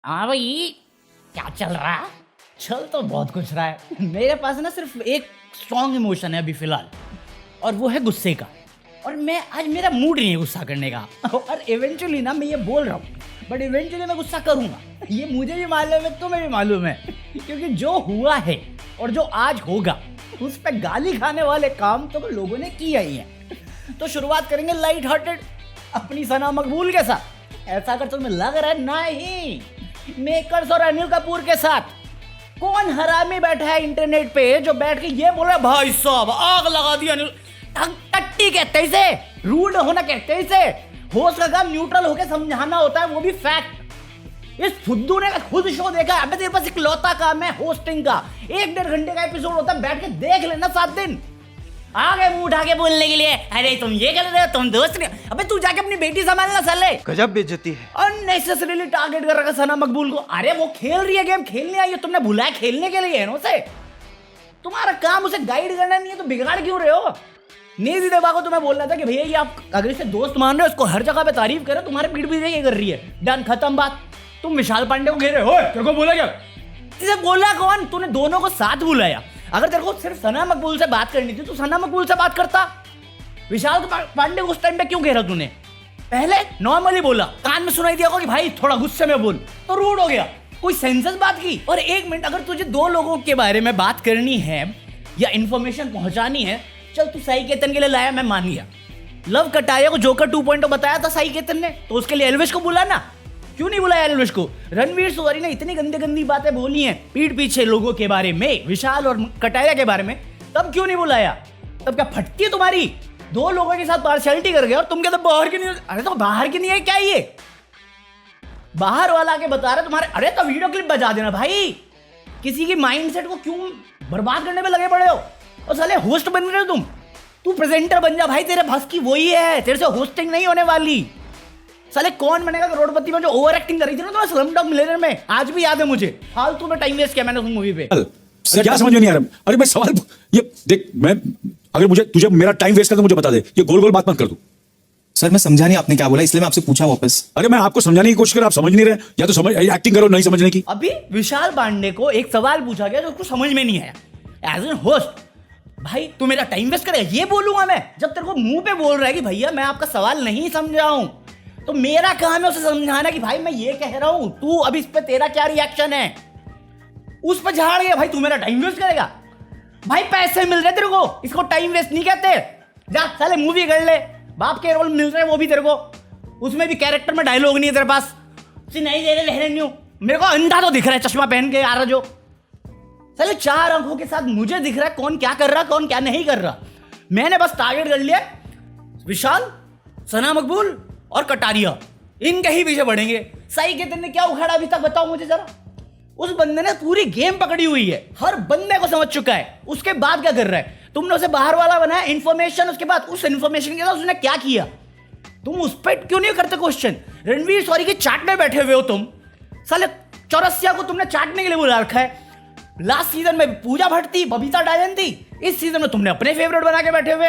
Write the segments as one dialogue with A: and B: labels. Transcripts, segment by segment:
A: हाँ भाई, क्या चल रहा है? चल तो बहुत कुछ रहा है। मेरे पास ना सिर्फ एक स्ट्रॉन्ग इमोशन है अभी फिलहाल, और वो है गुस्से का। और मैं आज मेरा मूड नहीं है गुस्सा करने का। और इवेंचुअली ना मैं ये बोल रहा हूँ, बट इवेंचुअली मैं गुस्सा करूँगा। ये मुझे भी मालूम है, तुम्हें भी मालूम है, क्योंकि जो हुआ है और जो आज होगा उस पर गाली खाने वाले काम तो लोगों ने किया ही है। तो शुरुआत करेंगे लाइट हार्टेड अपनी सना मकबूल के साथ। ऐसा अगर तुम्हें लग रहा है नहीं, मेकर्स और अनिल कपूर के साथ। कौन हरामी बैठा है इंटरनेट पे जो बैठ के ये बोल रहा है भाई साहब आग लगा दी अनिल। टट्टी कहते हैं इसे, रूड होना कहते हैं इसे। होस्ट का काम न्यूट्रल होकर समझाना होता है, वो भी फैक्ट। इस फुद्दू ने खुद शो देखा है। अबे तेरे पास इकलौता काम है होस्टिंग का, 1-1.5 घंटे का एपिसोड होता है, बैठ के देख लेना 7 दिन। आ गए मुंह उठा के बोलने के लिए, अरे तुम ये कर रहे हो, तुम दोस्त नहीं। अबे तू जाके अपनी बेटी संभालना साले।
B: गजब बेइज्जती है।
A: अननेसेसरीली टारगेट कर रखा सना मकबूल को। अरे वो खेल रही है गेम, खेलने आई है, तुमने बुलाया खेलने के लिए है ना उसे। तुम्हारा काम उसे गाइड करना नहीं है तो बिगाड़ क्यों रहे हो? नेजी देवा को तुम्हें बोलना था कि भैया ये आप अगर इसे दोस्त मान रहे हो, इसको हर जगह पे तारीफ करो, तुम्हारे पीठ पीछे ये कर रही है। डन, खत्म बात। तुम विशाल पांडे को घेरे हो, तेरे को बोला क्या? इसे बोला कौन? तूने दोनों को साथ बुलाया। अगर तेरे को सिर्फ सना मकबूल से बात करनी थी तो सना मकबूल से बात करता। विशाल पांडे उस टाइम पे क्यों घेरा तूने? पहले नॉर्मली बोला, कान में सुनाई दिया होगा कि भाई थोड़ा गुस्से में बोल, तो रूड हो गया। कोई सेंसस बात की। और 1 मिनट, अगर तुझे 2 लोगों के बारे में बात करनी है या इंफॉर्मेशन पहुंचानी है, चल तू साई केतन के लिए लाया, मैं मान लिया। लव कटारिया को जोकर 2.0 बताया था साई केतन ने, तो उसके लिए एल्विश को बुलाना। क्यों नहीं बुलाया एल्विश को? रणवीर सुवारी ने इतनी गंदी गंदी बातें बोली हैं पीठ पीछे लोगों के बारे में, विशाल और कटारिया के बारे में, तब क्यों नहीं बुलाया? तब क्या फटती है तुम्हारी? 2 लोगों के साथ पार्शियलिटी कर गया और तुम कहते बाहर की नहीं। अरे तो बाहर की नहीं है क्या ये? बाहर वाला के बता रहे तुम्हारे। अरे तो वीडियो क्लिप बजा देना भाई। किसी की माइंडसेट को क्यों बर्बाद करने में लगे पड़े हो? और साले होस्ट बन रहे हो तुम। तू प्रेजेंटर बन जा भाई, तेरे बस की वही है, तेरे से होस्टिंग नहीं होने वाली। साले कौन बनेगा करोड़पति में जो ओवर एक्टिंग कर रही थी ना तो स्लमडॉग मिलियनेयर में, आज भी याद है मुझे। फालतू में टाइम वेस्ट किया मैंने उस मूवी पे।
C: क्या समझ में नहीं आ रहा? अरे मैं सवाल ये देख, मैं अगर मुझे तुझे मेरा टाइम वेस्ट करके मुझे बता दे, ये गोल गोल बात मत कर तू।
D: सर मैं समझा नहीं आपने क्या बोला, इसलिए मैं आपसे पूछा वापस।
C: अरे मैं आपको समझाने की कोशिश कर, आप समझ नहीं रहे, या तो समझ एक्टिंग करो नहीं समझने की।
A: अभी विशाल पांडे को एक सवाल पूछा गया जो उसको समझ में नहीं आया। एज एन होस्ट भाई तू मेरा टाइम वेस्ट करेगा, ये बोलूंगा मैं? जब तेरे को मुंह पे बोल रहा है कि भैया मैं आपका सवाल नहीं समझा हूं, तो मेरा काम है उसे समझाना कि भाई मैं ये कह रहा हूं, तू अब इस पे तेरा क्या रिएक्शन है? उस पर झाड़ गया भाई, तू मेरा टाइम वेस्ट करेगा? भाई पैसे मिल रहे तेरे को, इसको टाइम वेस्ट नहीं कहते। जा साले मूवी कर ले, बाप के रोल मिल रहे हैं वो भी तेरे को, उसमें भी कैरेक्टर में डायलॉग नहीं है तेरे पास। नहीं दे रहे रहने नहीं हूं, मेरे को अंधा तो दिख रहा है चश्मा पहन के आ रहा जो। साले 4 आंखों के साथ मुझे दिख रहा है कौन क्या कर रहा कौन क्या नहीं कर रहा। मैंने बस टारगेट कर लिया विशाल, सना मकबूल और कटारिया, इनके ही पीछे बढ़ेंगे। साई केतन ने क्या उखाड़ा अभी तक बताओ मुझे जरा। उस बंदे ने पूरी गेम पकड़ी हुई है, हर बंदे को समझ चुका है। उसके बाद क्या कर रहा है? तुमने उसे बाहर वाला बनाया, इंफॉर्मेशन, उसके बाद उस इंफॉर्मेशन के साथ उसने क्या किया? तुम उस पर क्यों नहीं करते क्वेश्चन? रणवीर सॉरी के चाट में बैठे हुए हो तुम। साले चौरसिया को तुमने चाटने के लिए बुला रखा है। लास्ट सीजन में पूजा भट्ट थी, बबीता डायन थी, इस सीजन में तुमने अपने फेवरेट बना के बैठे हुए।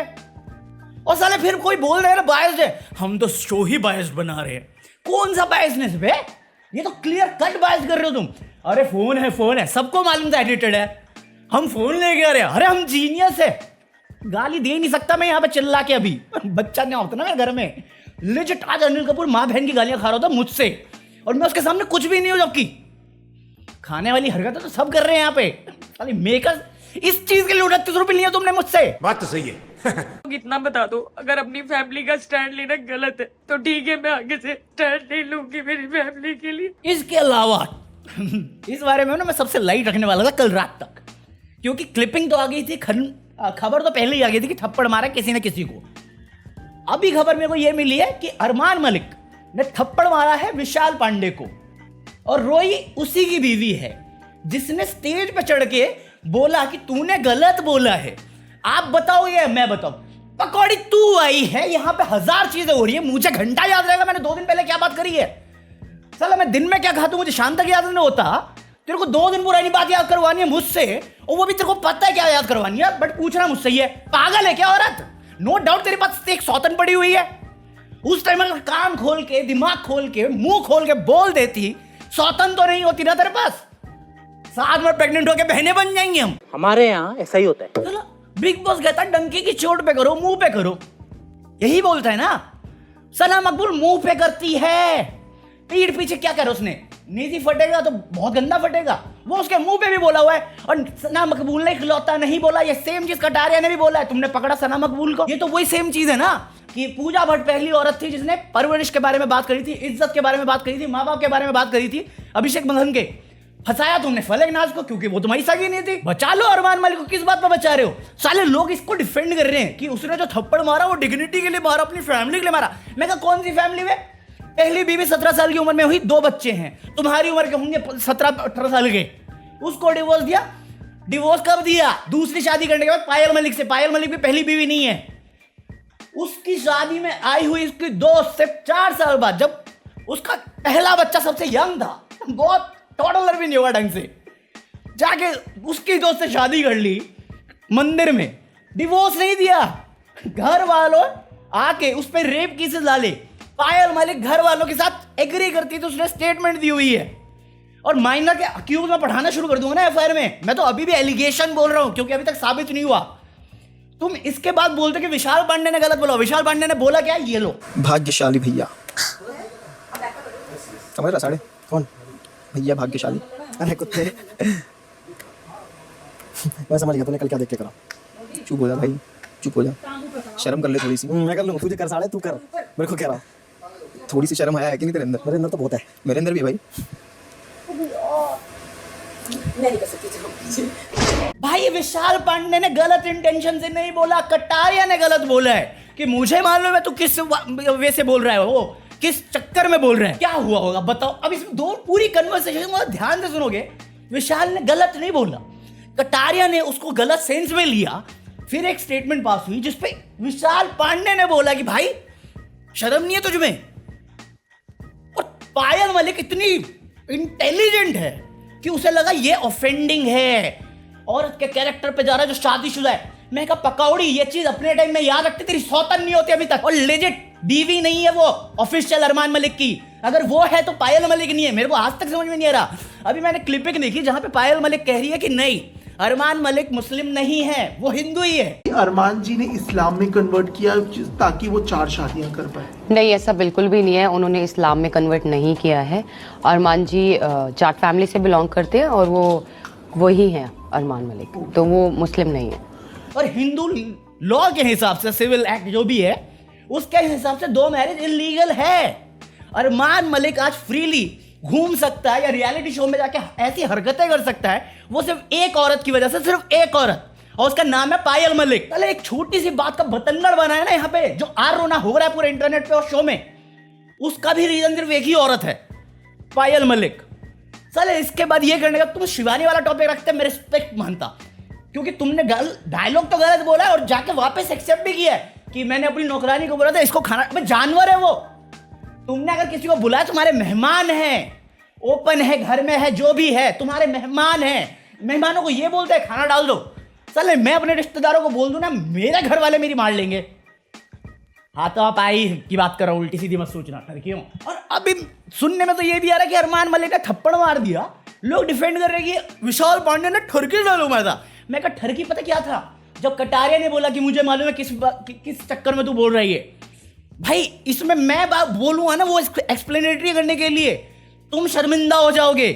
A: और साले फिर कोई बोल रहे हैं बायस्ड है, हम तो शो ही बायस्ड बना रहे हैं। कौन सा बायसनेस बे? ये तो क्लियर कट बायस कर रहे हो तुम। अरे फोन है, सबको मालूम था एडिटेड है, हम फोन लेके आ रहे हैं। अरे हम जीनियस है, गाली दे नहीं सकता मैं यहाँ पे चिल्ला के। अभी बच्चा नहीं होता ना मेरे घर में, लिजिट आज अनिल कपूर माँ बहन की गालियां खा रहा था मुझसे, और मैं उसके सामने कुछ भी नहीं हूँ। जबकि खाने वाली हरकतें तो सब कर रहे हैं यहाँ पे। खाली मेकर्स इस चीज के लिए 29 रुपए लिए तुमने मुझसे।
B: बात तो सही है।
E: इतना बता दो, अगर अपनी फैमिली का स्टैंड लेना गलत है तो ठीक है, मैं आगे से स्टैंड नहीं लूंगी मेरी फैमिली के लिए।
A: इसके अलावा इस बारे में ना मैं सबसे लाइट रखने वाला था कल रात तक, क्योंकि क्लिपिंग तो आ गई थी, खबर तो पहले ही आ गई थी कि थप्पड़ मारा किसी ने किसी को। अभी खबर मेरे को यह मिली है कि अरमान मलिक ने थप्पड़ मारा है विशाल पांडे को, और रोई उसी की बीवी है जिसने स्टेज पे चढ़ के बोला कि तूने गलत बोला है। आप बताओ या मैं बताऊं? पकौड़ी तू आई है, यहां पे 1000 चीजें हो रही है, मुझे घंटा याद रहेगा मैंने 2 दिन पहले क्या बात करी है। साला मैं दिन में क्या खाता हूं मुझे शाम तक याद नहीं होता। तेरे को 2 दिन पुरानी बात याद करवानी है मुझसे, और वो भी तेरे को पता है क्या याद करवानी है, बट पूछना मुझसे ही है। पागल है क्या औरत? नो डाउट तेरे पास एक सौतन पड़ी हुई है। उस टाइम अगर कान खोल के, दिमाग खोल के, मुंह खोल के बोल देती सौतन तो नहीं होती ना तेरे पास, साथ में प्रेग्नेंट होके बहनें बन जाएंगे हम।
B: हमारे यहाँ ऐसा ही होता है।
A: चलो, बिग बॉस कहता है डंकी की चोट पे करो, मुंह पे करो, यही बोलता है ना। सना मकबूल मुंह पे करती है, पीठ पीछे क्या करे उसने, नीति फटेगा तो बहुत गंदा फटेगा, वो उसके मुंह पे भी बोला हुआ है। और सना मकबूल ने इकलौता नहीं बोला, ये सेम चीज कटारिया ने भी बोला है। तुमने पकड़ा सना मकबूल को, ये तो वही सेम चीज है ना कि पूजा भट्ट पहली औरत थी जिसने परवरिश के बारे में बात करी थी, इज्जत के बारे में बात करी थी, माँ बाप के बारे में बात करी थी। अभिषेक बंधन के फंसाया तुमने फलक नाज को, क्योंकि वो तुम्हारी सगी नहीं थी। बचा लो अरमान मलिक को, किस बात पर बचा रहे हो? साले लोग इसको डिफेंड कर रहे हैं कि उसने जो थप्पड़ मारा वो डिग्निटी के लिए मारा, अपनी फैमिली के लिए मारा। मैं कहा कौन सी फैमिली में? पहली बीवी 17 साल की उम्र में हुई, 2 बच्चे हैं, तुम्हारी उम्र के होंगे 17-18 साल के। उसको डिवोर्स दिया। डिवोर्स कब दिया? दूसरी शादी करने के बाद पायल मलिक से। पायल मलिक भी पहली बीवी नहीं है, उसकी शादी में आई हुई उसकी दोस्त से 4 साल बाद, जब उसका पहला बच्चा सबसे यंग था, बहुत टोडलर भी नहीं होगा ढंग से, जाके उसकी दोस्त से शादी कर ली मंदिर में। डिवोर्स नहीं दिया, घर वालों आके उस पर रेप केसेस डाले। पायल मलिक घर वालों के साथ एग्री करती तो उसने स्टेटमेंट दी हुई है। और माइनर के अक्यूज में पढ़ाना शुरू कर दूंगा ना एफआईआर में। मैं तो अभी भी एलिगेशन बोल रहा हूं क्योंकि अभी तक साबित नहीं हुआ। तुम इसके बाद बोलते कि विशाल पांडे ने गलत बोला। विशाल पांडे ने बोला क्या? ये लो,
D: भाग्यशाली भैया। समझ रहा साढ़े कौन भैया भाग्यशाली? अरे कुत्ते मैं समझ गया तूने कल क्या देख के करा। चुप हो जा भाई, चुप हो जा, शर्म कर ले थोड़ी सी।
F: मैं कर लूंगा, तुझे कर साढ़े, तू कर, मेरे को कह रहा।
D: थोड़ी सी शर्म है कि नहीं तेरे अंदर?
F: मेरे अंदर तो बहुत है।
D: मेरे अंदर भी है भाई।
A: भाई विशाल पांडे ने गलत इंटेंशन से नहीं बोला, कटारिया ने गलत बोला है कि मुझे मालूम है तू किस वे से बोल रहा है, वो किस चक्कर में बोल रहे हैं, क्या हुआ होगा बताओ। अब इसमें दो पूरी कन्वर्सेशन ध्यान से सुनोगे, विशाल ने गलत नहीं बोला, कटारिया ने उसको गलत सेंस में लिया। फिर एक स्टेटमेंट पास हुई जिसपे विशाल पांडे ने बोला कि भाई शर्म नहीं है तुझमें। और पायल मलिक इतनी इंटेलिजेंट है कि उसे लगा ये ऑफेंडिंग है, औरत के कैरेक्टर पे जा रहा है जो शादीशुदा है। मैं कहा पकौड़ी, ये चीज अपने टाइम में याद रखती, तेरी सौतन नहीं होती अभी तक। और लेजिट बीवी नहीं है वो ऑफिशियल अरमान मलिक की, अगर वो है तो पायल मलिक नहीं है। मेरे को आज तक समझ में नहीं आ रहा। अभी मैंने क्लिपिंग देखी जहां पे पायल मलिक कह रही है कि नहीं, अरमान मलिक मुस्लिम नहीं है, वो हिंदू ही है।
G: अरमान जी ने इस्लाम में कन्वर्ट किया ताकि वो 4 शादियां कर पाए।
H: नहीं, ऐसा बिल्कुल भी नहीं है। उन्होंने इस्लाम में कन्वर्ट नहीं किया है। अरमान जी जाट फैमिली से बिलोंग करते हैं और वो ही हैं अरमान मलिक, तो वो मुस्लिम नहीं है।
A: और हिंदू लॉ के हिसाब से, सिविल एक्ट जो भी है उसके हिसाब से 2 मैरिज इलीगल है। अरमान मलिक आज फ्रीली घूम सकता है या रियलिटी शो में जाके ऐसी हरकतें कर सकता है, वो सिर्फ एक औरत की वजह से, सिर्फ एक औरत, और उसका नाम है पायल मलिक। पहले एक छोटी सी बात का बतंगड़ बनाया ना यहाँ पे, जो आर रोना हो रहा है पूरे इंटरनेट पे और शो में, उसका भी रीजन सिर्फ एक ही औरत है, पायल मलिक। चले इसके बाद ये करने का तुम शिवानी वाला टॉपिक रखते, मैं रिस्पेक्ट मानता, क्योंकि तुमने डायलॉग तो गलत बोला है और जाके वापस एक्सेप्ट भी किया है कि मैंने अपनी नौकरानी को बोला था इसको खाना, जानवर है वो। तुमने अगर किसी को बुलाया, तुम्हारे मेहमान हैं, ओपन है, घर में है, जो भी है, तुम्हारे मेहमान हैं, मेहमानों को ये बोलते हैं खाना डाल दो। चले मैं अपने रिश्तेदारों को बोल दूं ना, मेरे घर वाले मेरी मार लेंगे। हाँ तो आप आई की बात कर रहा हूं, उल्टी सीधी मत सोचना क्यों। और अभी सुनने में तो ये भी आ रहा है कि अरमान मलिक ने थप्पड़ मार दिया, लोग डिफेंड कर रहे हैं कि विशाल पांडे ने ठरकी डालो मारा था। मैं कहा ठरकी पता क्या था, जब कटारिया ने बोला कि मुझे मालूम है किस चक्कर में तू बोल रही है। भाई इसमें मैं बात बोलूंगा ना वो एक्सप्लेनेटरी करने के लिए, तुम शर्मिंदा हो जाओगे।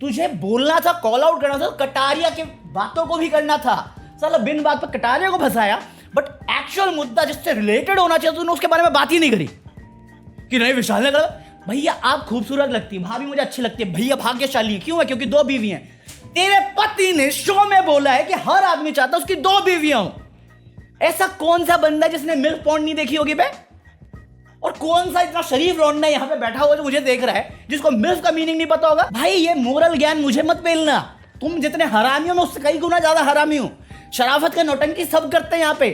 A: तुझे बोलना था, कॉल आउट करना था, कटारिया के बातों को भी करना था। साला बिन बात पर कटारिया को फंसाया, बट एक्चुअल मुद्दा जिससे रिलेटेड होना चाहिए तूने उसके बारे में बात ही नहीं करी कि नहीं विशाल ने कहा भैया आप खूबसूरत लगती है, भाभी मुझे अच्छी लगती है, भैया भाग्यशाली है। क्यों है? क्योंकि 2 बीवी हैं। तेरे पति ने शो में बोला है कि हर आदमी चाहता है उसकी 2 बीवियां हो। ऐसा कौन सा बंदा जिसने मिल्क पॉन्ड नहीं देखी होगी बे? और कौन सा इतना शरीफ लौंडा यहाँ पे बैठा हुआ जो मुझे देख रहा है जिसको मिल्क का मीनिंग नहीं पता होगा? भाई ये मोरल ज्ञान मुझे मत पेलना। तुम जितने हरामी हो मैं उससे कई गुना ज्यादा हरामी हूं। शराफत का नौटंकी सब करते हैं यहाँ पे,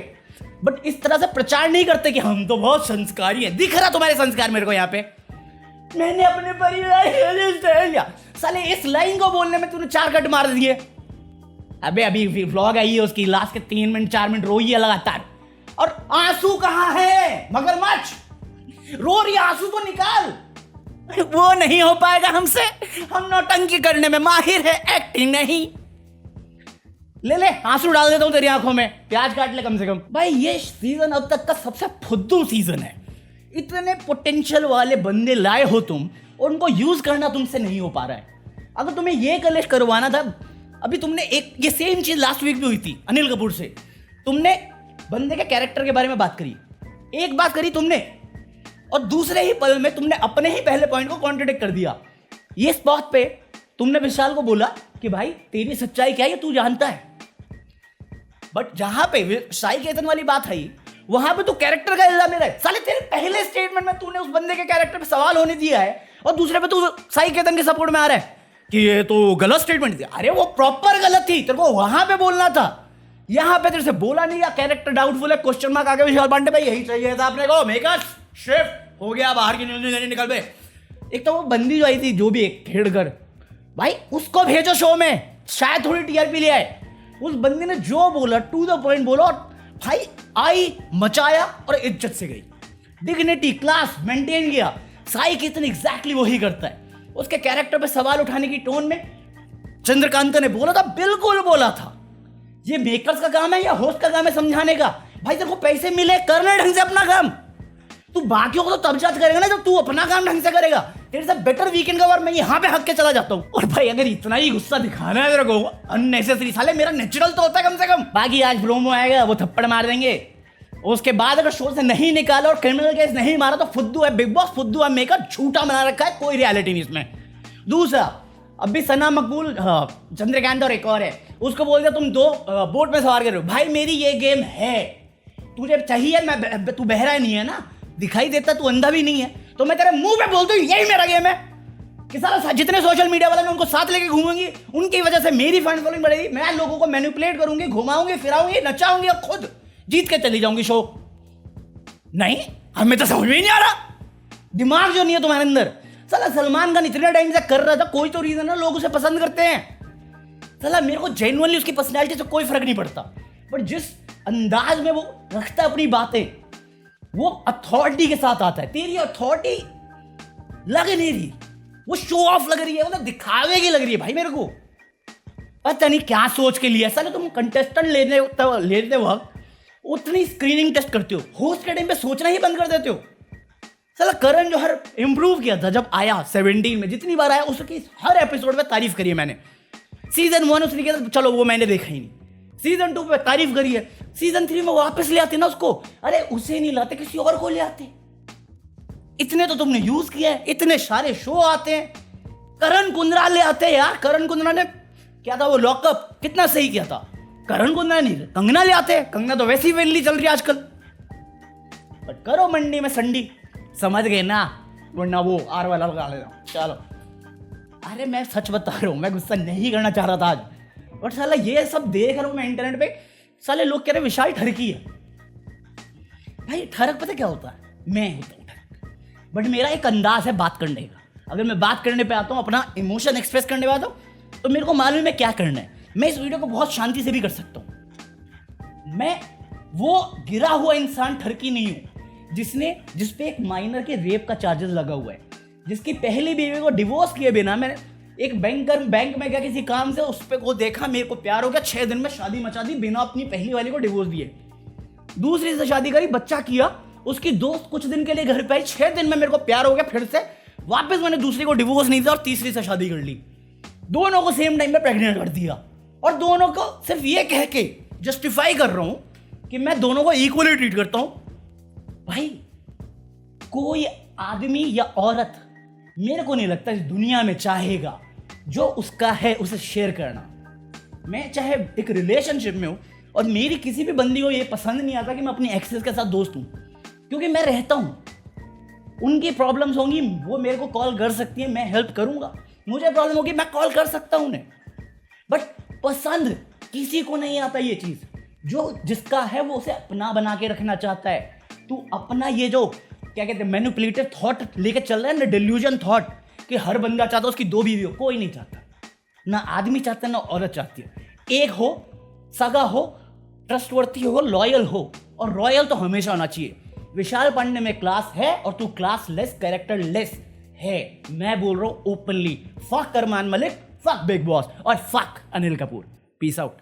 A: बट इस तरह से प्रचार नहीं करते कि हम तो बहुत संस्कारी हैं। दिख रहा तुम्हारे संस्कार मेरे को यहाँ पे। मैंने अपने परिवार लिया साले, इस लाइन को बोलने में तूने 4 कट मार दिए। अबे अभी व्लॉग आई है उसकी, लास्ट के 3 मिनट 4 मिनट रोई है लगातार। और आंसू कहाँ है? मगरमच्छ रो रही, आंसू तो निकाल। वो नहीं हो पाएगा हमसे, हम नौटंकी करने में माहिर है, एक्टिंग नहीं। ले ले आंसू डाल देता हूं तेरी आंखों में, प्याज काट ले कम से कम। भाई ये सीजन अब तक का सबसे फुद्दू सीजन है। इतने पोटेंशियल वाले बंदे लाए हो तुम और उनको यूज करना तुमसे नहीं हो पा रहा है। अगर तुम्हें ये कलेश करवाना था, अभी तुमने एक ये सेम चीज लास्ट वीक भी हुई थी अनिल कपूर से। तुमने बंदे के कैरेक्टर के बारे में बात करी, एक बात करी तुमने, और दूसरे ही पल में तुमने अपने ही पहले पॉइंट को कॉन्ट्रडिक्ट कर दिया। ये स्पॉट पे तुमने विशाल को बोला कि भाई तेरी सच्चाई क्या है ये तू जानता है, बट जहां पे साई केतन वाली बात आई वहां पे तू कैरेक्टर का इल्जाम ले रहा है। साले तेरे पहले स्टेटमेंट में तूने उस बंदे के कैरेक्टर पे सवाल होने दिया है और दूसरे पे तू साई केतन के सपोर्ट में आ रहा है कि ये तो गलत स्टेटमेंट थी। अरे वो प्रॉपर गलत थी, तेरे को वहां पे बोलना था, यहां पे तेरे से बोला नहीं। या कैरेक्टर डाउटफुल है, क्वेश्चन मार्क आगे विशाल पांडे भाई यही चाहिए था आपने को, मेकर्स शिफ्ट हो गया बाहर की न्यूज निकल पे। एक तो वो बंदी जो आई थी जो भी एक खेड़कर, भाई उसको भेजो शो में, शायद थोड़ी टीआरपी ले आए। उस बंदी ने जो बोला टू द पॉइंट बोला और भाई आई मचाया और इज्जत से गई। डिग्निटी क्लास मेंटेन किया। साई केतन एग्जैक्टली वही करता है। उसके कैरेक्टर पे सवाल उठाने की टोन में चंद्रकांत ने बोला था, बिल्कुल बोला था। ये मेकर्स का काम है या होस्ट का काम है समझाने का? भाई तेरे को पैसे मिले, करना ढंग से अपना काम। तू बाकियों को तो तब जज करेगा ना जब तू अपना काम ढंग से करेगा। तेरे से बेटर वीकेंड का बार मैं यहाँ पे हक के चला जाता हूँ। और भाई अगर इतना ही गुस्सा दिखाना है तेरे को अननेसेसरी, साले मेरा नेचुरल तो होता है कम से कम। बाकी आज प्रोमो आएगा वो थप्पड़ मार देंगे, उसके बाद अगर शो से नहीं निकाला और क्रिमिनल केस नहीं मारा तो फुद्दू है, बिग बॉस फुद्दू है, मेकर झूठा बना रखा है, कोई रियलिटी नहीं इसमें। दूसरा अभी सना मकबूल, चंद्रकांत और एक और है, उसको बोल दिया तुम दो बोट में सवार कर रहे हो। भाई मेरी ये गेम है, तुझे चाहिए, मैं तू बहरा नहीं है ना, दिखाई देता, तू अंधा भी नहीं है, तो मैं तेरे मुंह पे बोलता हूँ यही मेरा गेम है कि सारा जितने सोशल मीडिया वाले मैं उनको साथ लेके घूमूंगी, उनकी वजह से मेरी फैन फॉलोइंग बढ़ेगी, मैं लोगों को मैनिपुलेट करूंगी, घुमाऊंगी, फिराऊंगी, नचाऊंगी और खुद जीत के चली जाऊंगी शो। नहीं, हमें तो समझ में ही नहीं आ रहा, दिमाग जो नहीं है तुम्हारे अंदर। साला सलमान खान इतने टाइम से कर रहा था, कोई तो रीजन है लोग उसे पसंद करते हैं। साला मेरे को जेन्युइनली उसकी पर्सनैलिटी से कोई फर्क नहीं पड़ता, बट जिस अंदाज में वो रखता है अपनी बातें, वो अथॉरिटी के साथ आता है। तेरी अथॉरिटी लग नहीं रही, वो शो ऑफ लग रही है, वो दिखावे की लग रही है। भाई मेरे को पता नहीं क्या सोच के लिए साले तुम कंटेस्टेंट लेते वक्त उतनी स्क्रीनिंग टेस्ट करते हो, होस्ट के टाइम पे सोचना ही बंद कर देते हो। साला करण जौहर इंप्रूव किया था जब आया 17 में, जितनी बार आया उसकी हर एपिसोड में तारीफ करी है मैंने। सीजन 1 उसने किया, चलो वो मैंने देखा ही नहीं। सीजन 2 पे तारीफ करी है, सीजन 3 में वापस ले आते ना उसको, अरे उसे नहीं लाते किसी और को ले आते। इतने तो तुमने यूज किया है, इतने सारे शो आते हैं, करण कुंद्रा ले आते हैं यार। करण कुंद्रा ने क्या था वो लॉकअप, कितना सही किया था। करण कुंद्रा नहीं, कंगना ले आते हैं, कंगना तो वैसी वेली चल रही है आजकल। बट करो मंडी में संडी, समझ गए ना, वरना वो आर वाला लगा लेना। चलो, अरे मैं सच बता रहा हूँ, मैं गुस्सा नहीं करना चाह रहा था आज, बट साला ये सब देख रहा हूँ मैं इंटरनेट पे, साले लोग कह रहे विशाल ठरकी है। भाई ठरक पता क्या होता है, मैं होता हूँ ठरक, बट मेरा एक अंदाज है बात करने का। अगर मैं बात करने पे आता हूँ, अपना इमोशन एक्सप्रेस करने पे आता हूँ, तो मेरे को मालूम है क्या करना है। मैं इस वीडियो को बहुत शांति से भी कर सकता हूँ। मैं वो गिरा हुआ इंसान ठरकी नहीं हूँ जिसपे एक माइनर के रेप का चार्जेस लगा हुआ है, जिसकी पहली बीवी को डिवोर्स किए बिना मैंने एक बैंक में गया किसी काम से, उस पर को देखा, मेरे को प्यार हो गया, 6 दिन में शादी मचा दी बिना अपनी पहली वाली को डिवोर्स दिए। दूसरी से शादी करी, बच्चा किया, उसकी दोस्त कुछ दिन के लिए घर पे आई, 6 दिन में मेरे को प्यार हो गया, फिर से वापस मैंने दूसरी को डिवोर्स नहीं दिया और तीसरी से शादी कर ली। दोनों को सेम टाइम पे प्रेग्नेंट कर दिया, और दोनों को सिर्फ ये कह के जस्टिफाई कर रहा हूं कि मैं दोनों को इक्वली ट्रीट करता हूं। भाई कोई आदमी या औरत मेरे को नहीं लगता इस दुनिया में चाहेगा जो उसका है उसे शेयर करना। मैं चाहे एक रिलेशनशिप में हूं और मेरी किसी भी बंदी को ये पसंद नहीं आता कि मैं अपनी एक्सेस के साथ दोस्त हूं, क्योंकि मैं रहता हूं, उनकी प्रॉब्लम्स होंगी, वो मेरे को कॉल कर सकती है, मैं हेल्प करूंगा, मुझे प्रॉब्लम होगी मैं कॉल कर सकता हूं उन्हें। बट पसंद किसी को नहीं आता ये चीज, जो जिसका है वो उसे अपना बना के रखना चाहता है। तू अपना ये जो क्या कहते हैं मैनिपुलेटिव थॉट लेके चल रहा है ना, डिल्यूजन थॉट, कि हर बंदा चाहता है उसकी 2 बीवी हो, कोई नहीं चाहता, ना आदमी चाहता है ना औरत चाहती है। एक हो, सगा हो, ट्रस्टवर्थी हो, लॉयल हो, और रॉयल तो हमेशा होना चाहिए। विशाल पांडे में क्लास है और तू क्लास लेस, कैरेक्टर लेस, है। मैं बोल रहा हूँ openly, fuck Armaan Malik, fuck big boss और fuck Anil Kapoor. Peace out.